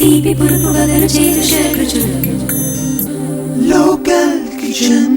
తీపి పులుపు వగరు చేదు షడ్రుచులు local kitchen.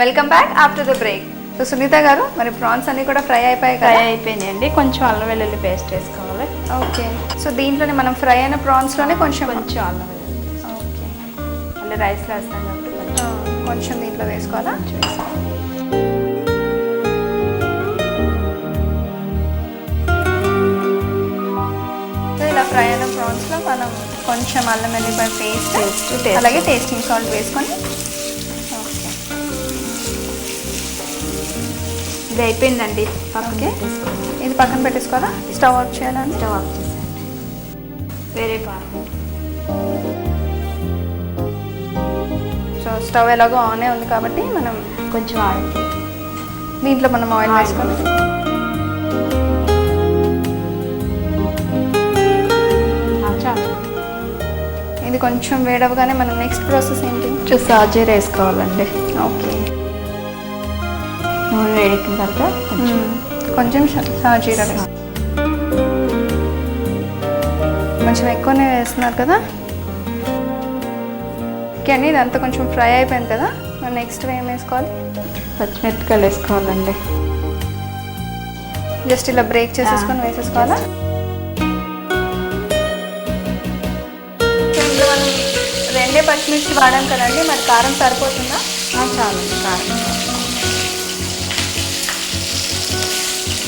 Welcome back after the break. So Sunitha గారు, మరి ప్రాన్స్ అన్ని కూడా ఫ్రై అయిపోయాయి కదా? ఫ్రై అయిపోయినాయండి. కొంచెం అల్లం వెల్లుల్లి పేస్ట్ వేసుకోవాలి. ఓకే. సో దీంట్లోనే మనం ఫ్రై అయిన ప్రాన్స్లోనే కొంచెం అల్లం వెల్లుల్లి. ఓకే. మళ్ళీ రైస్లో వేస్తాం కాబట్టి కొంచెం దీంట్లో వేసుకోవాలా? సో ఇలా ఫ్రై అయిన ప్రాన్స్లో మనం కొంచెం అల్లం వెల్లుల్లిపాయ పేస్ట్ అలాగే టేస్టింగ్ సాల్ట్ వేసుకొని. ఇది అయిపోయిందండి. ఓకే, ఇది పక్కన పెట్టేసుకోవాలా? స్టవ్ ఆఫ్ చేయాలని? స్టవ్ ఆఫ్ చేసేయండి. వేరే పాత్ర. సో స్టవ్ ఎలాగో ఆనే ఉంది కాబట్టి మనం కొంచెం ఆయిల్, దీంట్లో మనం ఆయిల్ వేసుకోవాలి. చాలు. ఇది కొంచెం వేడవగానే మనం నెక్స్ట్ ప్రాసెస్ ఏంటి? సాజీర వేసుకోవాలండి. ఓకే. నూనె వేడెక్కిన తర్వాత కొంచెం సాజీరా కొంచెం ఎక్కువనే వేస్తున్నారు కదా? ఓకే అండి, ఇదంతా కొంచెం ఫ్రై అయిపోయింది కదా? మనం నెక్స్ట్ ఏం వేసుకోవాలి? పచ్చిమిరపకాయలు వేసుకోవాలండి. జస్ట్ ఇలా బ్రేక్ చేసేసుకొని వేసేసుకోవాలా? ఇందులో మనం 2 పచ్చిమిర్చి వాడాం కదండి, మరి కారం సరిపోతుందా? చాలండి. కారం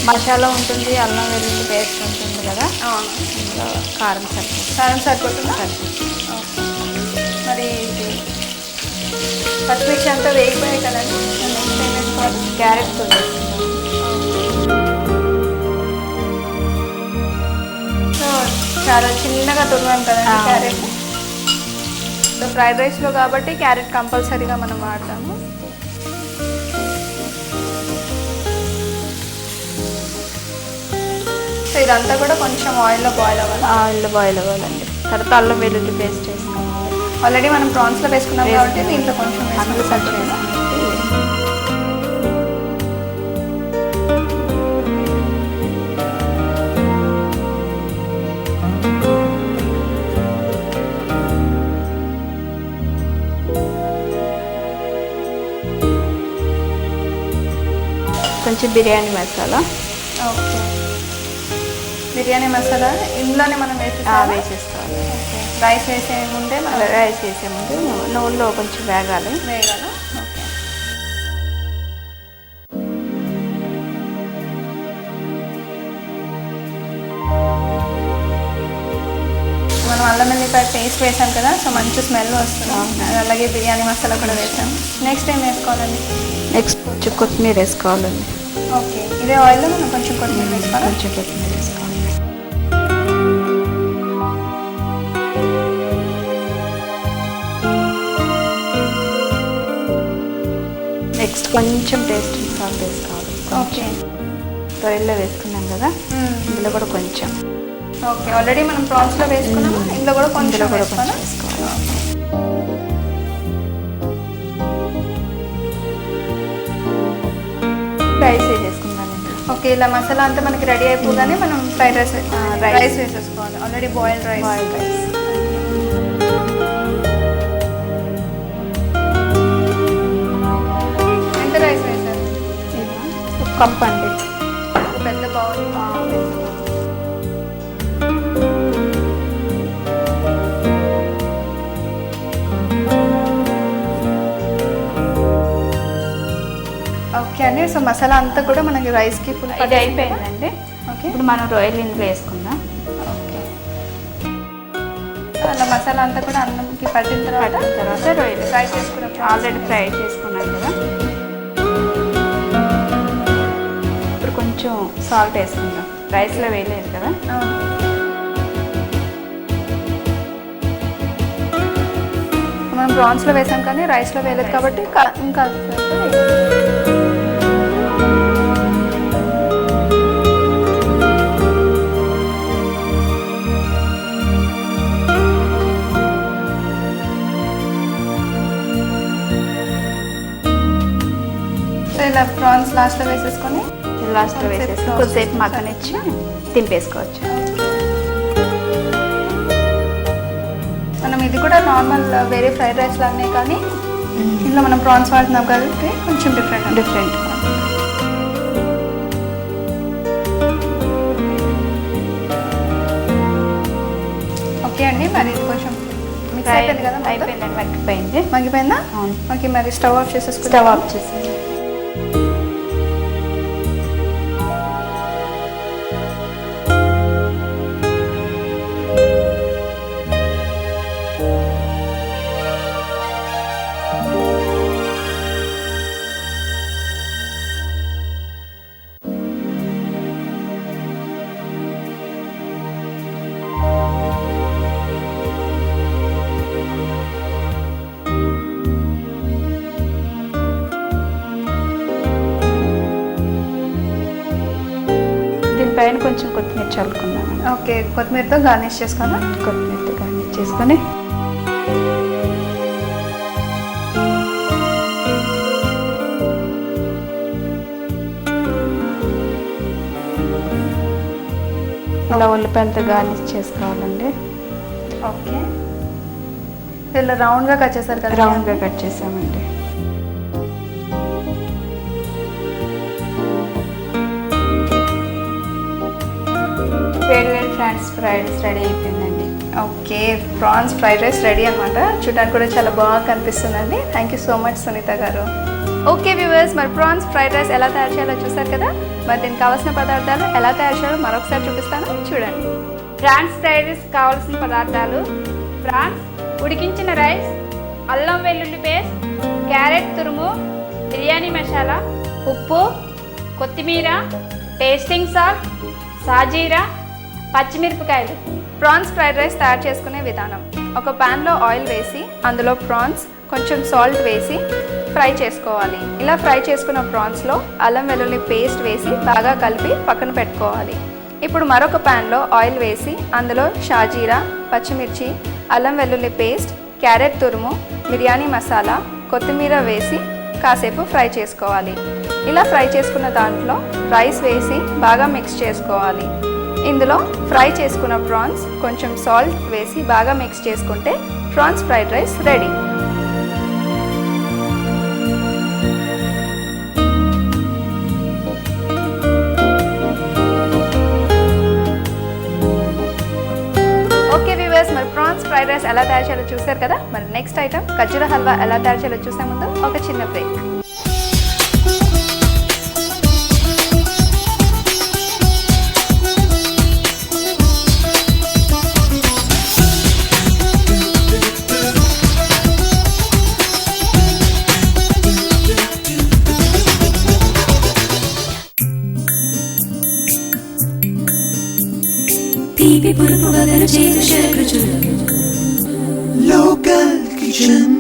మసాలా ఉంటుంది, అల్లం వెల్లుల్లి పేస్ట్ ఉంటుంది కదా, ఇందులో కారం సరిపోతుందా? మరి పచ్చిమిర్చి అంతా వేగిపోయాయి కదండి, నెక్స్ట్ ఏం వేసుకోవాలి? క్యారెట్ కూడా సో చాలా చిన్నగా తురిమాం కదండి క్యారెట్. సో ఫ్రైడ్ రైస్లో కాబట్టి క్యారెట్ కంపల్సరీగా మనం వాడతాము. సో ఇదంతా కూడా కొంచెం ఆయిల్లో బాయిల్ అవ్వాలండి. తర్వాత అల్లం వెల్లుల్లి పేస్ట్ వేసుకోవాలి. ఆల్రెడీ మనం ప్రాన్స్లో వేసుకున్నాం కాబట్టి దీంట్లో కొంచెం కొంచెం బిర్యానీ మసాలా. ఓకే, బిర్యానీ మసాలా ఇందులోనే మనం వేసేసుకోవాలి. రైస్ వేసే ముందే రైస్ వేసే ముందు నూనెలో కొంచెం వేగాలి. ఓకే. మనం అల్లం వెల్లిపాయ పేస్ట్ వేసాం కదా, సో మంచి స్మెల్ వస్తుంది. అలాగే బిర్యానీ మసాలా కూడా వేసాం. నెక్స్ట్ ఏం వేసుకోవాలండి? నెక్స్ట్ కొంచెం కొత్తిమీర వేసుకోవాలండి. ఓకే, ఇదే ఆయిల్లో మనం కొంచెం కొత్తిమీర వేసుకోవాలి. కొంచెం కొత్తిమీర వేసుకోవాలి. నెక్స్ట్ కొంచెం టేస్టింగ్ సాల్ట్ వేసుకోవాలి. ఓకే, రొయ్యల్లో వేసుకున్నాం కదా, ఇందులో కూడా కొంచెం. ఓకే, ఆల్రెడీ మనం ప్రాన్స్లో వేసుకున్నాము, ఇందులో కూడా కొంచెం వేసుకోవాలి. రైస్ వేసేసుకున్నానండి. ఓకే, ఇలా మసాలా అంతా మనకి రెడీ అయిపోగానే మనం ఫ్రైడ్ రైస్ వేసేసుకోవాలి. Already boiled rice. ఎంత రైస్ వేసారు? ఒక కప్ అండి. ఒక పెద్ద బౌల్. ఓకే అండి, సో మసాలా అంతా కూడా మనకి రైస్కి ఫుల్ ఇది అయిపోయిందండి. ఓకే, ఇప్పుడు మనం రొయ్యలు ఇందులో వేసుకుందాం. ఓకే, అలా మసాలా అంతా కూడా అన్నంకి పట్టిన తర్వాత రొయ్యలు ఫ్రై చేసుకున్నాం. ఆల్రెడీ ఫ్రై చేసుకున్నాం కదా. ఇప్పుడు కొంచెం సాల్ట్ వేసుకుందాం. రైస్లో వేయలేదు కదా. మనం ప్రాన్స్లో వేసాం కానీ రైస్లో వేయలేదు కాబట్టి ఇంకా లాస్ట్లో వేసేసుకొని లాస్ట్లో వేసేసి కొద్దిసేపు మగ్గనిచ్చి దింపేసుకోవచ్చు. మనం ఇది కూడా నార్మల్ వేరే ఫ్రైడ్ రైస్ లాగానే, కానీ ఇందులో మనం ప్రాన్స్ వాడుతున్నాం కాబట్టి కొంచెం డిఫరెంట్. ఓకే అండి, మరి ఇది కొంచెం మిక్స్ అయిపోయింది కదా? అయిపోయిందండి, మగ్గిపోయిందా? ఓకే, మరి స్టవ్ ఆఫ్ చేసేసుకుంటాం. స్టవ్ ఆఫ్ చేసేది. పైన కొంచెం కొత్తిమీర చల్లుకున్నాను. ఓకే, కొత్తిమీరతో గార్నిష్ చేసుకున్నా. కొత్తిమీరతో గార్నిష్ చేసుకొని ఇలా ఉల్లిపాయలతో గార్నిష్ చేసుకోవాలండి. ఓకే, ఇలా రౌండ్గా కట్ చేశారు కదా? రౌండ్గా కట్ చేసామండి. వేడి ఫ్రాన్స్ ఫ్రైడ్ రైస్ రెడీ అయిపోయిందండి. Okay, prawns fried rice ready అనమాట. చూడడానికి కూడా చాలా బాగా కనిపిస్తుందండి. Thank you so much Sunitha garu. Okay viewers, మరి ప్రాన్స్ ఫ్రైడ్ రైస్ ఎలా తయారు చేయాలో చూసారు కదా. మరి దీనికి కావాల్సిన పదార్థాలు ఎలా తయారు చేయాలో మరొకసారి చూపిస్తాను, చూడండి. ప్రాన్స్ ఫ్రైడ్ రైస్ కావాల్సిన పదార్థాలు: ప్రాన్స్, ఉడికించిన రైస్, అల్లం వెల్లుల్లి పేస్ట్, క్యారెట్ తురుము, బిర్యానీ మసాలా, ఉప్పు, కొత్తిమీర, టేస్టింగ్ సాల్ట్, సాజీరా, పచ్చిమిరపకాయలు. ప్రాన్స్ ఫ్రైడ్ రైస్ తయారు చేసుకునే విధానం: ఒక ప్యాన్లో ఆయిల్ వేసి అందులో ప్రాన్స్, కొంచెం సాల్ట్ వేసి ఫ్రై చేసుకోవాలి. ఇలా ఫ్రై చేసుకున్న ప్రాన్స్లో అల్లం వెల్లుల్లి పేస్ట్ వేసి బాగా కలిపి పక్కన పెట్టుకోవాలి. ఇప్పుడు మరొక ప్యాన్లో ఆయిల్ వేసి అందులో షాజీరా, పచ్చిమిర్చి, అల్లం వెల్లుల్లి పేస్ట్, క్యారెట్ తురుము, బిర్యానీ మసాలా, కొత్తిమీర వేసి కాసేపు ఫ్రై చేసుకోవాలి. ఇలా ఫ్రై చేసుకున్న దాంట్లో రైస్ వేసి బాగా మిక్స్ చేసుకోవాలి. ఇందులో ఫ్రై చేసుకున్న ప్రాన్స్, కొంచెం సాల్ట్ వేసి బాగా మిక్స్ చేసుకుంటే prawns fried rice ready. Okay viewers, మరి ప్రాన్స్ ఫ్రైడ్ రైస్ ఎలా తయారు చేయాలో చూసారు కదా. మరి నెక్స్ట్ ఐటమ్ ఖర్జూర హల్వా ఎలా తయారు చేయాలో చూసే ముందు ఒక చిన్న బ్రేక్. తీపి పులుపు వగరు చేదు షడ్రుచులు లోకల్ కిచెన్.